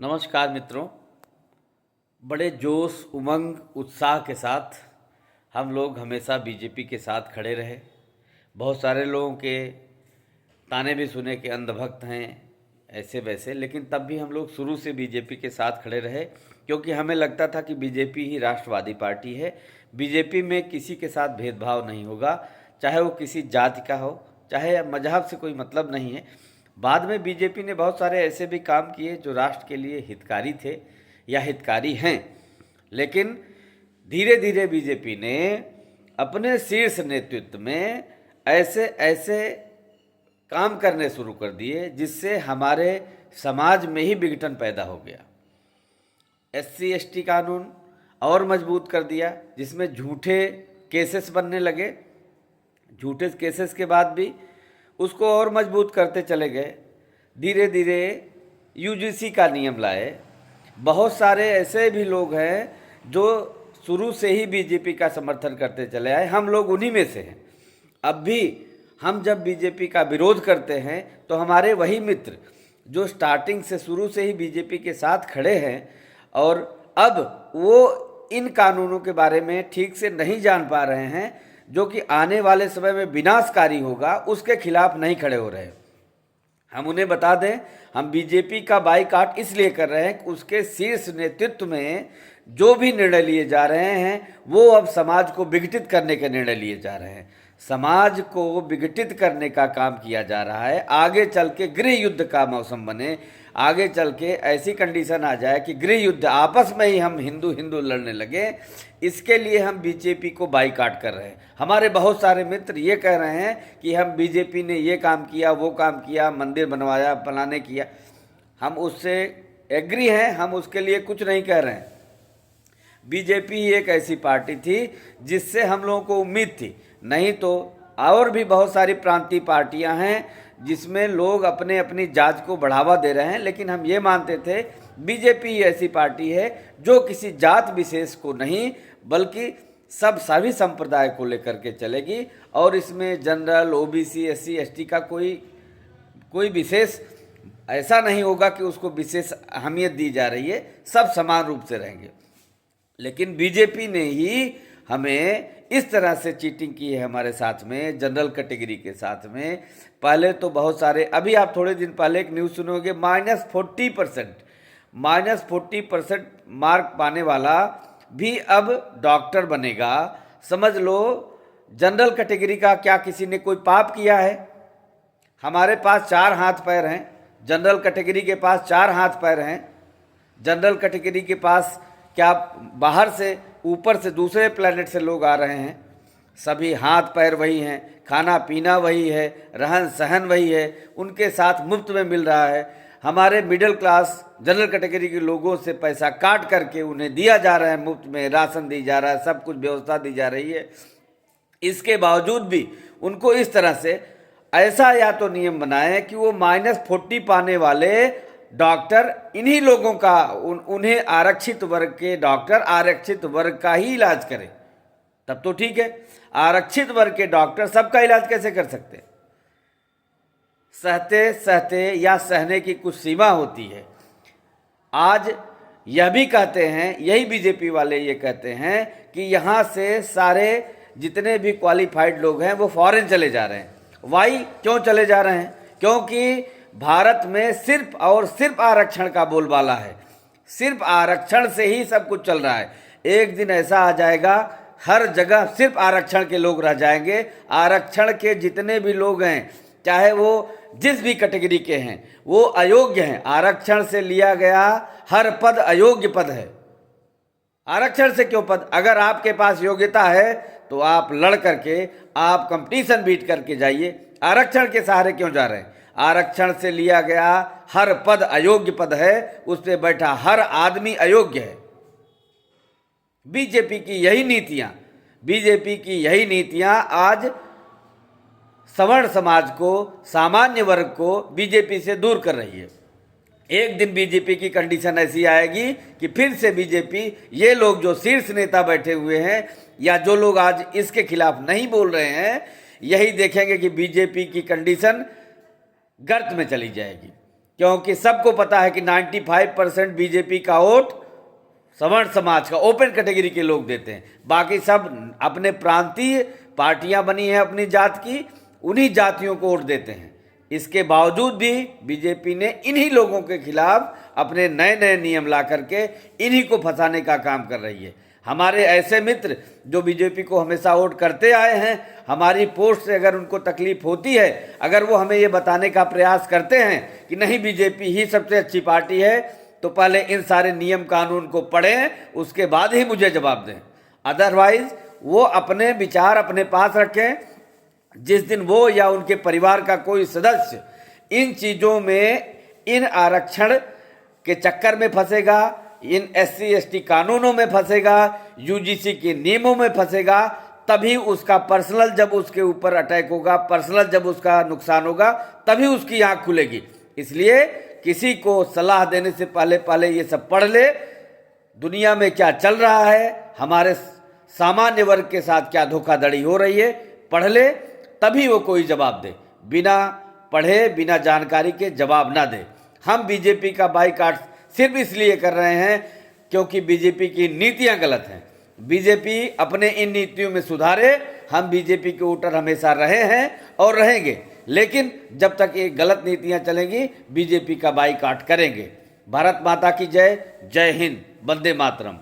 नमस्कार मित्रों। बड़े जोश उमंग उत्साह के साथ हम लोग हमेशा बीजेपी के साथ खड़े रहे। बहुत सारे लोगों के ताने भी सुने कि अंधभक्त हैं ऐसे वैसे, लेकिन तब भी हम लोग शुरू से बीजेपी के साथ खड़े रहे, क्योंकि हमें लगता था कि बीजेपी ही राष्ट्रवादी पार्टी है। बीजेपी में किसी के साथ भेदभाव नहीं होगा, चाहे वो किसी जाति का हो, चाहे मजहब से कोई मतलब नहीं है। बाद में बीजेपी ने बहुत सारे ऐसे भी काम किए जो राष्ट्र के लिए हितकारी थे या हितकारी हैं, लेकिन धीरे धीरे बीजेपी ने अपने शीर्ष नेतृत्व में ऐसे ऐसे काम करने शुरू कर दिए जिससे हमारे समाज में ही विघटन पैदा हो गया। SC/ST कानून और मजबूत कर दिया, जिसमें झूठे केसेस बनने लगे। झूठे केसेस के बाद भी उसको और मजबूत करते चले गए। धीरे धीरे UGC का नियम लाए। बहुत सारे ऐसे भी लोग हैं जो शुरू से ही बीजेपी का समर्थन करते चले आए, हम लोग उन्हीं में से हैं। अब भी हम जब बीजेपी का विरोध करते हैं तो हमारे वही मित्र जो स्टार्टिंग से शुरू से ही बीजेपी के साथ खड़े हैं और अब वो इन कानूनों के बारे में ठीक से नहीं जान पा रहे हैं, जो कि आने वाले समय में विनाशकारी होगा, उसके खिलाफ नहीं खड़े हो रहे। हम उन्हें बता दें, हम बीजेपी का बाईकाट इसलिए कर रहे हैं कि उसके शीर्ष नेतृत्व में जो भी निर्णय लिए जा रहे हैं वो अब समाज को विघटित करने के निर्णय लिए जा रहे हैं। समाज को विघटित करने का काम किया जा रहा है। आगे चल के गृह युद्ध का मौसम बने, आगे चल के ऐसी कंडीशन आ जाए कि गृह युद्ध आपस में ही हम हिंदू लड़ने लगे। इसके लिए हम बीजेपी को बाईकाट कर रहे हैं। हमारे बहुत सारे मित्र ये कह रहे हैं कि हम बीजेपी ने ये काम किया, वो काम किया, मंदिर बनवाया, फलाने किया। हम उससे एग्री हैं, हम उसके लिए कुछ नहीं कह रहे हैं। बीजेपी एक ऐसी पार्टी थी जिससे हम लोगों को उम्मीद थी, नहीं तो और भी बहुत सारी प्रांतीय पार्टियां हैं जिसमें लोग अपने अपनी जात को बढ़ावा दे रहे हैं, लेकिन हम ये मानते थे बीजेपी ऐसी पार्टी है जो किसी जात विशेष को नहीं बल्कि सभी संप्रदाय को लेकर के चलेगी, और इसमें जनरल, OBC, SC/ST का कोई विशेष ऐसा नहीं होगा कि उसको विशेष अहमियत दी जा रही है, सब समान रूप से रहेंगे। लेकिन बीजेपी ने ही हमें इस तरह से चीटिंग की है हमारे साथ में, जनरल कैटेगरी के साथ में। पहले तो बहुत सारे, अभी आप थोड़े दिन पहले एक न्यूज़ सुनोगे, -40% मार्क पाने वाला भी अब डॉक्टर बनेगा। समझ लो, जनरल कैटेगरी का क्या किसी ने कोई पाप किया है? हमारे पास 4 हाथ पैर हैं, जनरल कैटेगरी के पास 4 हाथ पैर हैं। जनरल कैटेगरी के पास क्या बाहर से, ऊपर से, दूसरे प्लेनेट से लोग आ रहे हैं? सभी हाथ पैर वही हैं, खाना पीना वही है, रहन सहन वही है, उनके साथ मुफ्त में मिल रहा है। हमारे मिडिल क्लास जनरल कैटेगरी के लोगों से पैसा काट करके उन्हें दिया जा रहा है, मुफ्त में राशन दी जा रहा है, सब कुछ व्यवस्था दी जा रही है। इसके बावजूद भी उनको इस तरह से ऐसा या तो नियम बनाए कि वो -40 पाने वाले डॉक्टर इन्हीं लोगों का, उन्हें आरक्षित वर्ग के डॉक्टर आरक्षित वर्ग का ही इलाज करें, तब तो ठीक है। आरक्षित वर्ग के डॉक्टर सबका इलाज कैसे कर सकते? सहते सहते या सहने की कुछ सीमा होती है। आज यह भी कहते हैं, यही बीजेपी वाले ये कहते हैं कि यहाँ से सारे जितने भी क्वालिफाइड लोग हैं वो फॉरेन चले जा रहे हैं। वाई क्यों चले जा रहे हैं? क्योंकि भारत में सिर्फ और सिर्फ आरक्षण का बोलबाला है। सिर्फ आरक्षण से ही सब कुछ चल रहा है। एक दिन ऐसा आ जाएगा, हर जगह सिर्फ आरक्षण के लोग रह जाएंगे। आरक्षण के जितने भी लोग हैं, चाहे वो जिस भी कैटेगरी के हैं, वो अयोग्य हैं। आरक्षण से लिया गया हर पद अयोग्य पद है। आरक्षण से क्यों पद? अगर आपके पास योग्यता है तो आप लड़ करके, आप कंपटीशन बीट करके जाइए। आरक्षण के सहारे क्यों जा रहे हैं? आरक्षण से लिया गया हर पद अयोग्य पद है, उस पर बैठा हर आदमी अयोग्य है। बीजेपी की यही नीतियां आज सवर्ण समाज को, सामान्य वर्ग को बीजेपी से दूर कर रही है। एक दिन बीजेपी की कंडीशन ऐसी आएगी कि फिर से बीजेपी, ये लोग जो शीर्ष नेता बैठे हुए हैं या जो लोग आज इसके खिलाफ नहीं बोल रहे हैं, यही देखेंगे कि बीजेपी की कंडीशन गर्त में चली जाएगी। क्योंकि सबको पता है कि 95% बीजेपी का वोट सवर्ण समाज का, ओपन कैटेगरी के लोग देते हैं। बाकी सब अपने प्रांतीय पार्टियां बनी हैं अपनी जात की, उन्हीं जातियों को वोट देते हैं। इसके बावजूद भी बीजेपी ने इन्हीं लोगों के खिलाफ अपने नए नए नियम ला करके इन्हीं को फंसाने का काम कर रही है। हमारे ऐसे मित्र जो बीजेपी को हमेशा वोट करते आए हैं, हमारी पोस्ट से अगर उनको तकलीफ होती है, अगर वो हमें ये बताने का प्रयास करते हैं कि नहीं बीजेपी ही सबसे अच्छी पार्टी है, तो पहले इन सारे नियम कानून को पढ़ें, उसके बाद ही मुझे जवाब दें। अदरवाइज वो अपने विचार अपने पास रखें। जिस दिन वो या उनके परिवार का कोई सदस्य इन चीज़ों में, इन आरक्षण के चक्कर में फंसेगा, इन SC ST कानूनों में फंसेगा, UGC के नियमों में फंसेगा, तभी उसका पर्सनल जब उसके ऊपर अटैक होगा, पर्सनल जब उसका नुकसान होगा, तभी उसकी आंख खुलेगी। इसलिए किसी को सलाह देने से पहले ये सब पढ़ ले, दुनिया में क्या चल रहा है, हमारे सामान्य वर्ग के साथ क्या धोखाधड़ी हो रही है, पढ़ ले, तभी वो कोई जवाब दे। बिना पढ़े, बिना जानकारी के जवाब ना दे। हम बीजेपी का बाइकआउट सिर्फ इसलिए कर रहे हैं क्योंकि बीजेपी की नीतियां गलत हैं। बीजेपी अपने इन नीतियों में सुधारे। हम बीजेपी के वोटर हमेशा रहे हैं और रहेंगे, लेकिन जब तक ये गलत नीतियां चलेंगी बीजेपी का बाइकआउट करेंगे। भारत माता की जय। जय हिंद। वंदे मातरम।